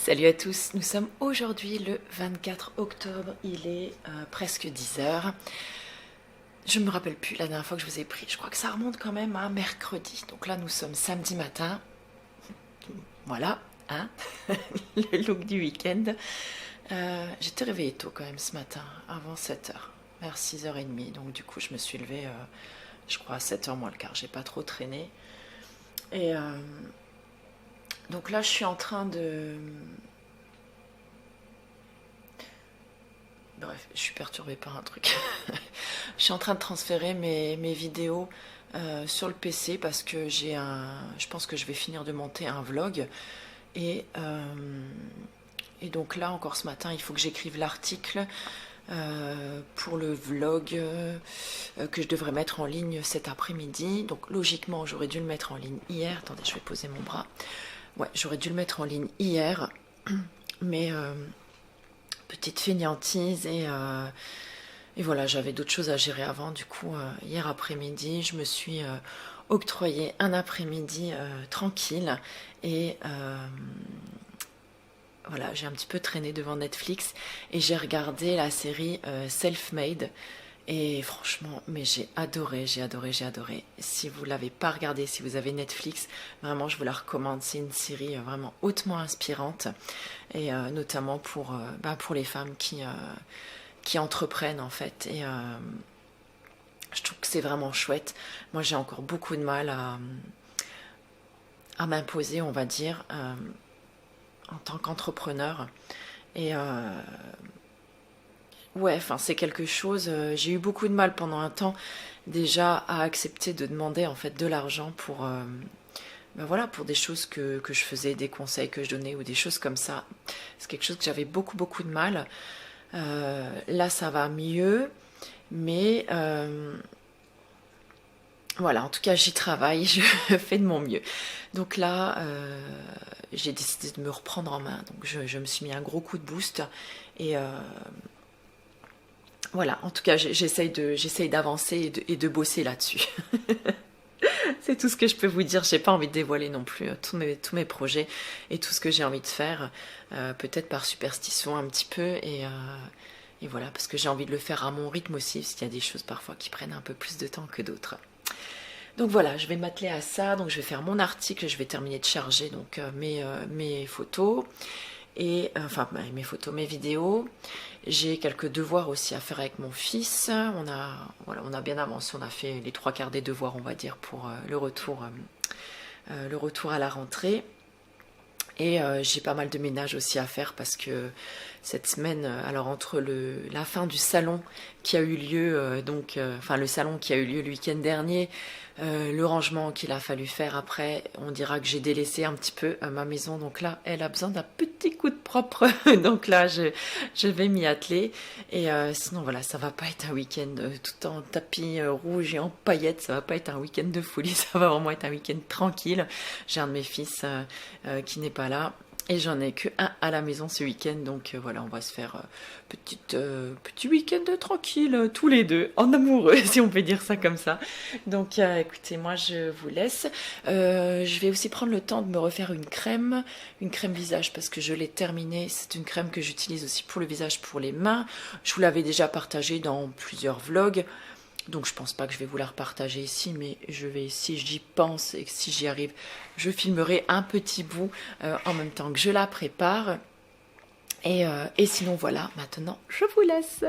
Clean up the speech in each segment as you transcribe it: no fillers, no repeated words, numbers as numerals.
Salut à tous, nous sommes aujourd'hui le 24 octobre, il est presque 10 heures. Je me rappelle plus la dernière fois que je vous ai pris, je crois que ça remonte quand même à mercredi. Donc là nous sommes samedi matin, voilà, hein, le look du week-end. J'étais réveillée tôt quand même ce matin, avant 7 heures, vers 6h30. Donc du coup je me suis levée, je crois à 7h moins le quart, j'ai pas trop traîné. Et donc là je suis en train de... Bref, je suis perturbée par un truc. Je suis en train de transférer mes vidéos sur le PC parce que je pense que je vais finir de monter un vlog. Et, et donc là, encore ce matin, il faut que j'écrive l'article pour le vlog que je devrais mettre en ligne cet après-midi. Donc logiquement, j'aurais dû le mettre en ligne hier. Attendez, je vais poser mon bras. Ouais, j'aurais dû le mettre en ligne hier. Mais... petite fainéantise et voilà, j'avais d'autres choses à gérer avant. Du coup, hier après-midi, je me suis octroyé un après-midi tranquille et voilà, j'ai un petit peu traîné devant Netflix et j'ai regardé la série Self-Made. Et franchement, mais j'ai adoré, j'ai adoré, j'ai adoré. Si vous ne l'avez pas regardé, si vous avez Netflix, vraiment je vous la recommande. C'est une série vraiment hautement inspirante et notamment pour les femmes qui entreprennent en fait. Et je trouve que c'est vraiment chouette. Moi j'ai encore beaucoup de mal à m'imposer, on va dire, en tant qu'entrepreneur. Et ouais, enfin c'est quelque chose, j'ai eu beaucoup de mal pendant un temps déjà à accepter de demander en fait de l'argent pour, voilà, pour des choses que je faisais, des conseils que je donnais ou des choses comme ça. C'est quelque chose que j'avais beaucoup de mal. Là ça va mieux, mais voilà, en tout cas j'y travaille, je fais de mon mieux. Donc là, j'ai décidé de me reprendre en main, donc je me suis mis un gros coup de boost et... voilà, en tout cas, j'essaye d'avancer et de bosser là-dessus. C'est tout ce que je peux vous dire. J'ai pas envie de dévoiler non plus tous mes projets et tout ce que j'ai envie de faire. Peut-être par superstition un petit peu. Et voilà, parce que j'ai envie de le faire à mon rythme aussi, parce qu'il y a des choses parfois qui prennent un peu plus de temps que d'autres. Donc voilà, je vais m'atteler à ça. Donc je vais faire mon article, je vais terminer de charger donc mes photos. Et enfin mes photos, mes vidéos. J'ai quelques devoirs aussi à faire avec mon fils. On a bien avancé, on a fait les 3/4 des devoirs, on va dire, pour le retour à la rentrée. Et j'ai pas mal de ménage aussi à faire parce que cette semaine, alors entre la fin du salon qui a eu lieu, enfin le salon qui a eu lieu le week-end dernier, le rangement qu'il a fallu faire après, on dira que j'ai délaissé un petit peu ma maison, donc là elle a besoin d'un petit coup de propre, donc là je vais m'y atteler. Et sinon voilà, ça va pas être un week-end tout en tapis rouge et en paillettes, ça va pas être un week-end de folie, ça va vraiment être un week-end tranquille. J'ai un de mes fils qui n'est pas là. Et j'en ai que un à la maison ce week-end, donc voilà, on va se faire petit week-end tranquille, tous les deux, en amoureux, si on peut dire ça comme ça. Donc écoutez, moi je vous laisse. Je vais aussi prendre le temps de me refaire une crème visage, parce que je l'ai terminée. C'est une crème que j'utilise aussi pour le visage, pour les mains. Je vous l'avais déjà partagée dans plusieurs vlogs. Donc je pense pas que je vais vous la repartager ici, mais je vais, si j'y pense et que si j'y arrive, je filmerai un petit bout en même temps que je la prépare. Et sinon voilà, maintenant je vous laisse.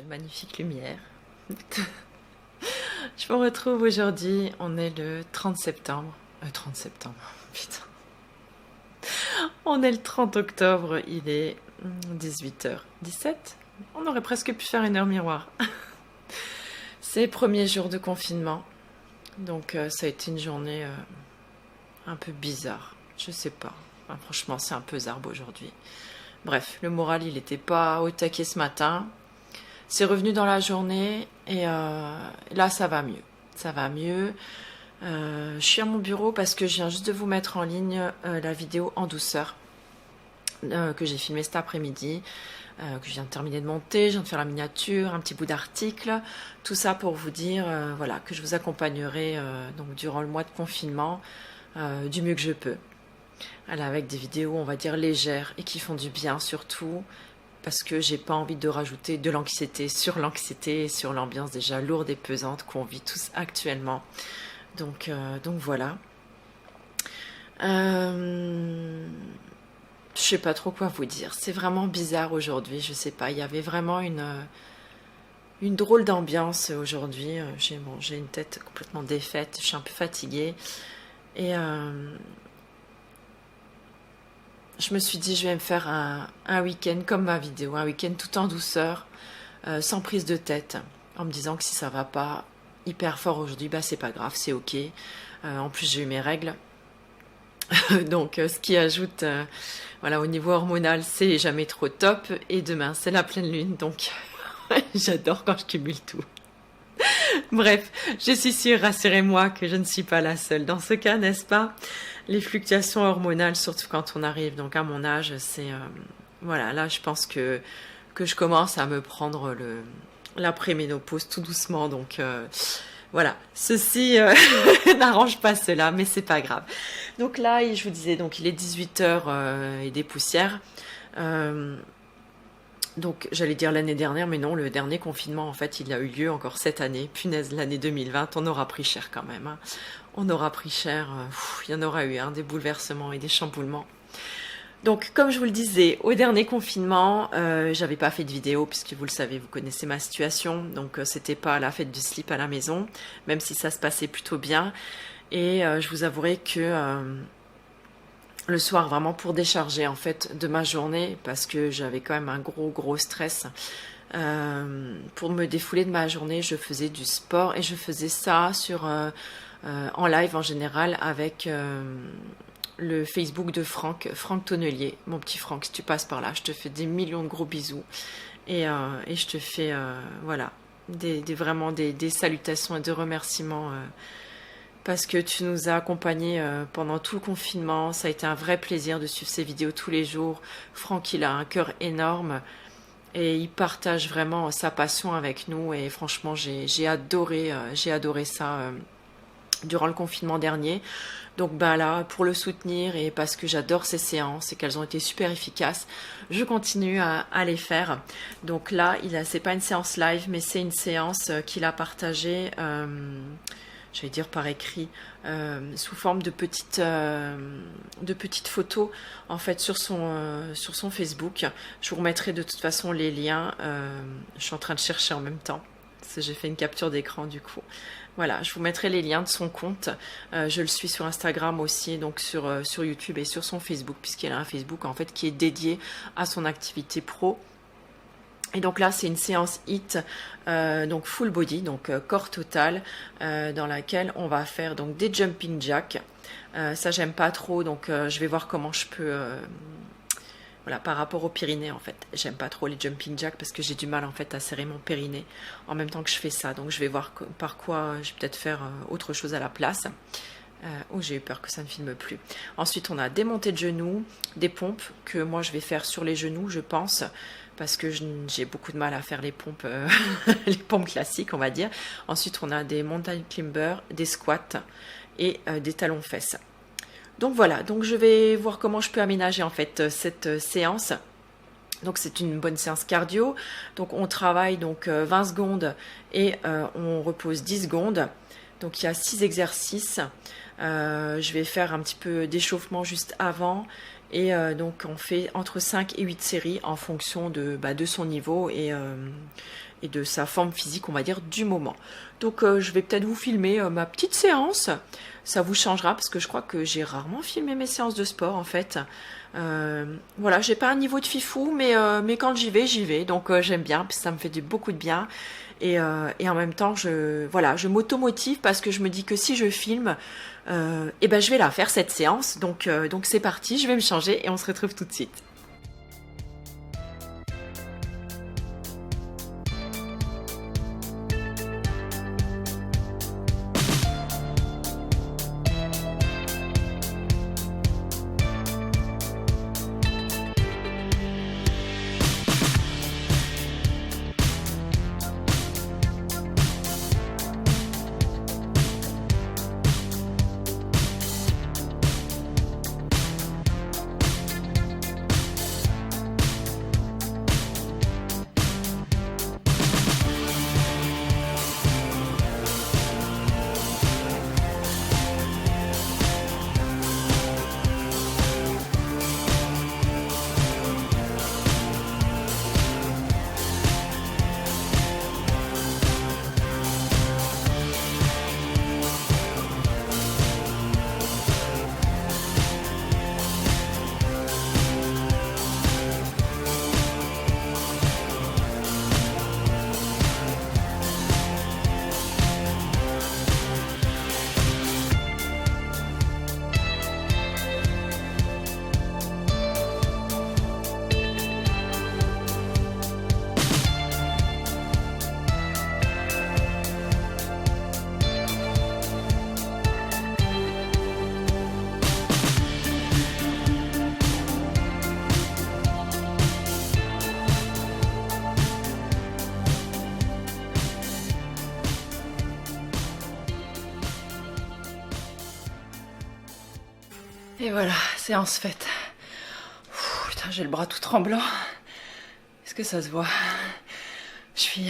magnifique lumière. Je vous retrouve aujourd'hui, on est le 30 septembre. 30 septembre, putain. On est le 30 octobre, il est 18h17. On aurait presque pu faire une heure miroir. C'est le premier jour de confinement. Donc ça a été une journée un peu bizarre. Je sais pas. Enfin, franchement, c'est un peu zarbe aujourd'hui. Bref, le moral, il n'était pas au taquet ce matin. C'est revenu dans la journée et là, ça va mieux. Ça va mieux. Je suis à mon bureau parce que je viens juste de vous mettre en ligne la vidéo en douceur que j'ai filmée cet après-midi, que je viens de terminer de monter, je viens de faire la miniature, un petit bout d'article, tout ça pour vous dire voilà, que je vous accompagnerai donc durant le mois de confinement du mieux que je peux. Voilà, avec des vidéos, on va dire, légères et qui font du bien surtout, parce que j'ai pas envie de rajouter de l'anxiété et sur l'ambiance déjà lourde et pesante qu'on vit tous actuellement. Donc voilà. Je sais pas trop quoi vous dire. C'est vraiment bizarre aujourd'hui. Je sais pas. Il y avait vraiment une drôle d'ambiance aujourd'hui. J'ai une tête complètement défaite. Je suis un peu fatiguée. Et je me suis dit, je vais me faire un week-end comme ma vidéo. Un week-end tout en douceur, sans prise de tête. En me disant que si ça va pas hyper fort aujourd'hui, bah c'est pas grave, c'est ok. En plus, j'ai eu mes règles. Donc, ce qui ajoute, voilà, au niveau hormonal, c'est jamais trop top. Et demain, c'est la pleine lune, donc j'adore quand je cumule tout. Bref, je suis sûre, rassurez-moi, que je ne suis pas la seule. Dans ce cas, n'est-ce pas? Les fluctuations hormonales, surtout quand on arrive donc à mon âge, c'est... voilà, là, je pense que je commence à me prendre la préménopause tout doucement. Donc, voilà, ceci n'arrange pas cela, mais c'est pas grave. Donc là, je vous disais, donc il est 18h et des poussières. Donc j'allais dire l'année dernière, mais non, le dernier confinement, en fait, il a eu lieu encore cette année. Punaise, l'année 2020, on aura pris cher quand même. Hein. On aura pris cher, il y en aura eu des bouleversements et des chamboulements. Donc, comme je vous le disais, au dernier confinement, j'avais pas fait de vidéo, puisque vous le savez, vous connaissez ma situation. Donc, c'était pas la fête du slip à la maison, même si ça se passait plutôt bien. Et je vous avouerai que... le soir, vraiment pour décharger en fait de ma journée, parce que j'avais quand même un gros stress. Pour me défouler de ma journée, je faisais du sport et je faisais ça en live en général avec le Facebook de Franck Tonnelier. Mon petit Franck, si tu passes par là, je te fais des millions de gros bisous et je te fais voilà, vraiment des salutations et de remerciements. Parce que tu nous as accompagnés pendant tout le confinement. Ça a été un vrai plaisir de suivre ces vidéos tous les jours. Franck, il a un cœur énorme et il partage vraiment sa passion avec nous. Et franchement, j'ai adoré ça durant le confinement dernier. Donc ben là, pour le soutenir et parce que j'adore ces séances et qu'elles ont été super efficaces, je continue à les faire. Donc là, c'est pas une séance live, mais c'est une séance qu'il a partagée... j'allais dire par écrit, sous forme de petites photos en fait sur son Facebook. Je vous remettrai de toute façon les liens. Je suis en train de chercher en même temps. J'ai fait une capture d'écran du coup. Voilà, je vous mettrai les liens de son compte. Je le suis sur Instagram aussi, donc sur YouTube et sur son Facebook, puisqu'il a un Facebook en fait qui est dédié à son activité pro. Et donc là, c'est une séance HIIT, donc full body, donc corps total, dans laquelle on va faire donc des jumping jacks. Ça, j'aime pas trop, donc je vais voir comment je peux... voilà, par rapport au périnée, en fait. J'aime pas trop les jumping jacks parce que j'ai du mal, en fait, à serrer mon périnée en même temps que je fais ça. Donc, je vais voir par quoi je vais peut-être faire autre chose à la place. J'ai eu peur que ça ne filme plus. Ensuite, on a des montées de genoux, des pompes que moi, je vais faire sur les genoux, je pense, parce que j'ai beaucoup de mal à faire les pompes, les pompes classiques, on va dire. Ensuite, on a des mountain climbers, des squats et des talons fesses. Donc voilà, donc je vais voir comment je peux aménager en fait cette séance. Donc c'est une bonne séance cardio. Donc on travaille donc 20 secondes et on repose 10 secondes. Donc il y a 6 exercices. Je vais faire un petit peu d'échauffement juste avant. Et donc on fait entre 5 et 8 séries en fonction de son niveau et et de sa forme physique, on va dire, du moment. Donc je vais peut-être vous filmer ma petite séance. Ça vous changera parce que je crois que j'ai rarement filmé mes séances de sport en fait. Voilà, j'ai pas un niveau de fifou, mais quand j'y vais. Donc j'aime bien, parce que ça me fait beaucoup de bien. Et en même temps, je m'automotive parce que je me dis que si je filme, et ben je vais la faire cette séance. Donc c'est parti, je vais me changer et on se retrouve tout de suite. Et voilà, séance faite. Putain, j'ai le bras tout tremblant. Est-ce que ça se voit? Je suis...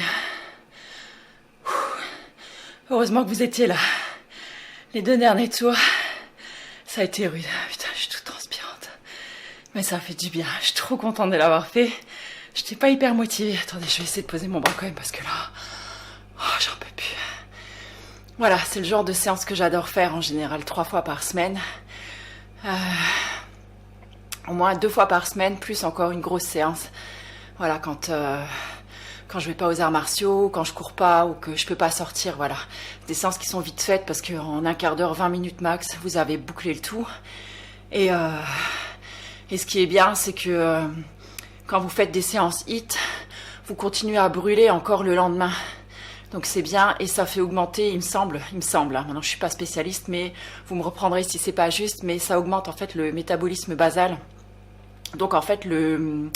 Heureusement que vous étiez là. Les 2 derniers tours, ça a été rude. Putain, je suis toute transpirante. Mais ça a fait du bien. Je suis trop contente de l'avoir fait. Je n'étais pas hyper motivée. Attendez, je vais essayer de poser mon bras quand même parce que là... j'en peux plus. Voilà, c'est le genre de séance que j'adore faire en général 3 fois par semaine. Au moins 2 fois par semaine, plus encore une grosse séance. Voilà, quand je vais pas aux arts martiaux, quand je cours pas ou que je peux pas sortir, voilà. Des séances qui sont vite faites parce qu'en un quart d'heure, 20 minutes max, vous avez bouclé le tout. Et ce qui est bien, c'est que quand vous faites des séances HIIT, vous continuez à brûler encore le lendemain. Donc c'est bien et ça fait augmenter, il me semble, hein, maintenant je suis pas spécialiste, mais vous me reprendrez si c'est pas juste, mais ça augmente en fait le métabolisme basal. Donc en fait, plus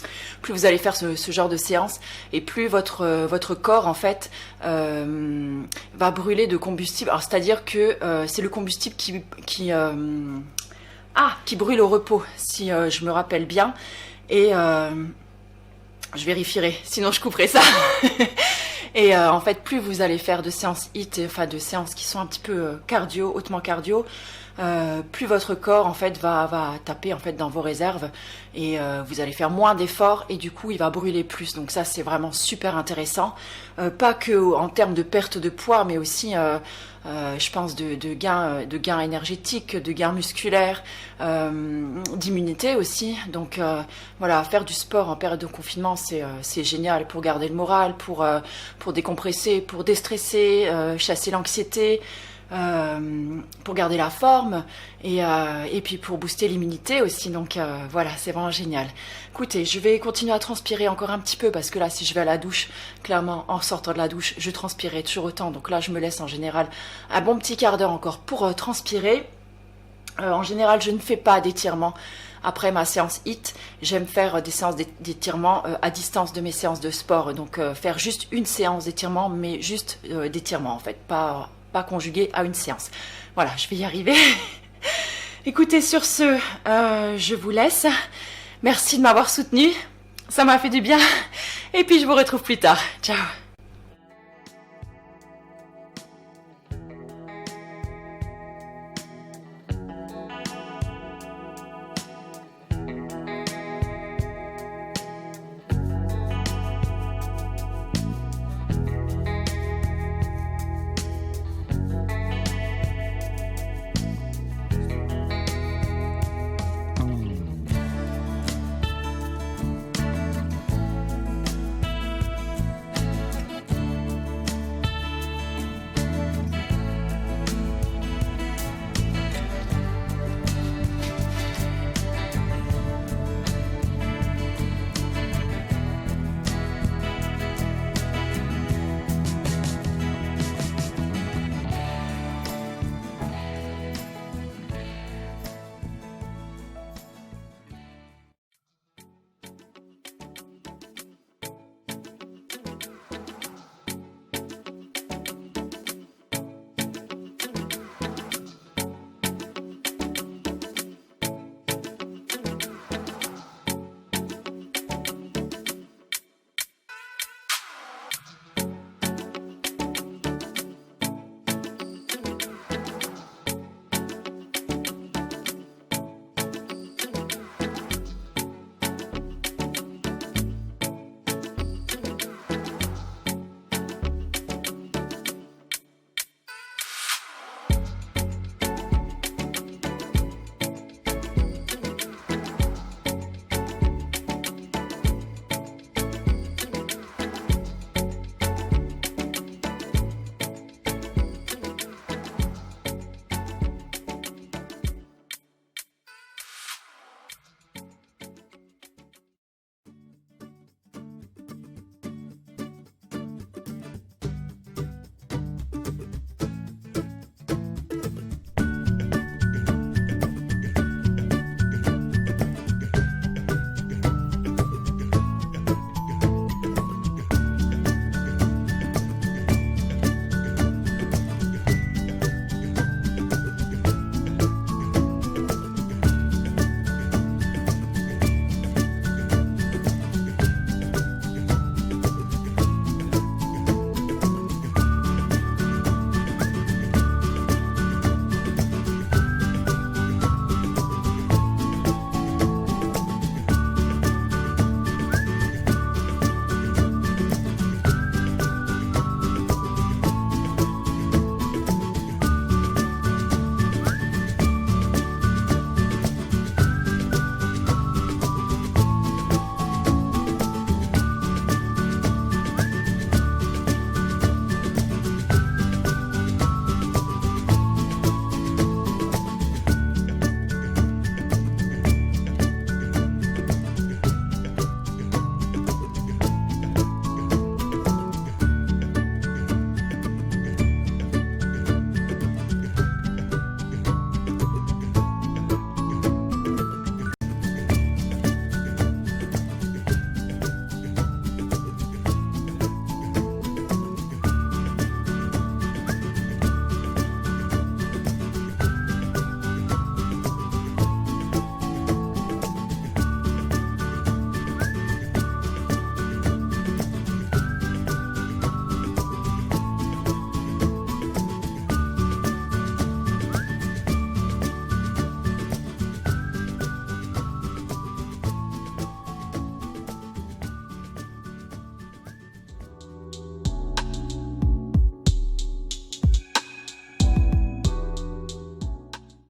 vous allez faire ce genre de séance et plus votre corps en fait va brûler de combustible. Alors c'est-à-dire que c'est le combustible qui brûle au repos, si je me rappelle bien. Et je vérifierai, sinon je couperai ça. Et en fait, plus vous allez faire de séances HIIT, enfin de séances qui sont un petit peu cardio, hautement cardio, plus votre corps en fait va taper en fait dans vos réserves et vous allez faire moins d'efforts et du coup il va brûler plus. Donc ça c'est vraiment super intéressant, pas que en termes de perte de poids, mais aussi je pense de gains énergétiques, de gains musculaires, d'immunité aussi. Donc voilà, faire du sport en période de confinement c'est génial pour garder le moral, pour décompresser, pour déstresser, chasser l'anxiété. Pour garder la forme et puis pour booster l'immunité aussi, donc voilà, c'est vraiment génial. Écoutez, je vais continuer à transpirer encore un petit peu parce que là si je vais à la douche, clairement en sortant de la douche je transpirerai toujours autant, donc là je me laisse en général un bon petit quart d'heure encore pour transpirer. En général je ne fais pas d'étirement après ma séance HIIT, j'aime faire des séances d'étirement à distance de mes séances de sport, donc faire juste une séance d'étirement, mais juste d'étirement en fait, pas conjugué à une séance. Voilà, je vais y arriver. Écoutez, sur ce, je vous laisse. Merci de m'avoir soutenu. Ça m'a fait du bien. Et puis, je vous retrouve plus tard. Ciao.